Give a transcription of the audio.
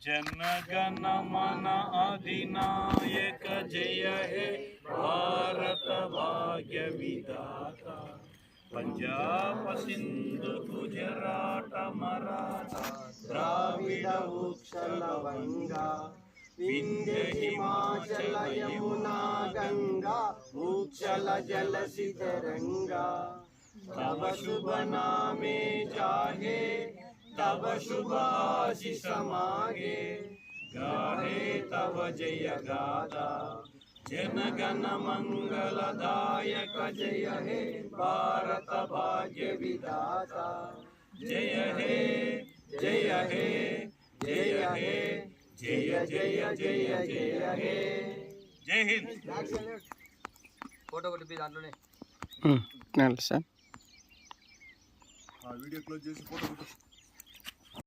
जनगण मन अधिनायक जय हे भारत भाग्य विधाता। पंजाब सिंधु गुजरात मराठा द्राविड उत्कल बंगा विंध्य हिमाचल यमुना गंगा उच्चल जलसितरंगा। तब शुभ नामे जाहे तब शुभ आशीष मागे गाहे तब जय गाथा। जनगण मंगलदायक जय हे भारत भाग्य विधाता। जय हे जय हे जय हे जय जय जय जय हे। जय हिंद। फोटो कोटी भी दांतलोने సార్ వీడియో క్లోజ్ చేసి ఫోటో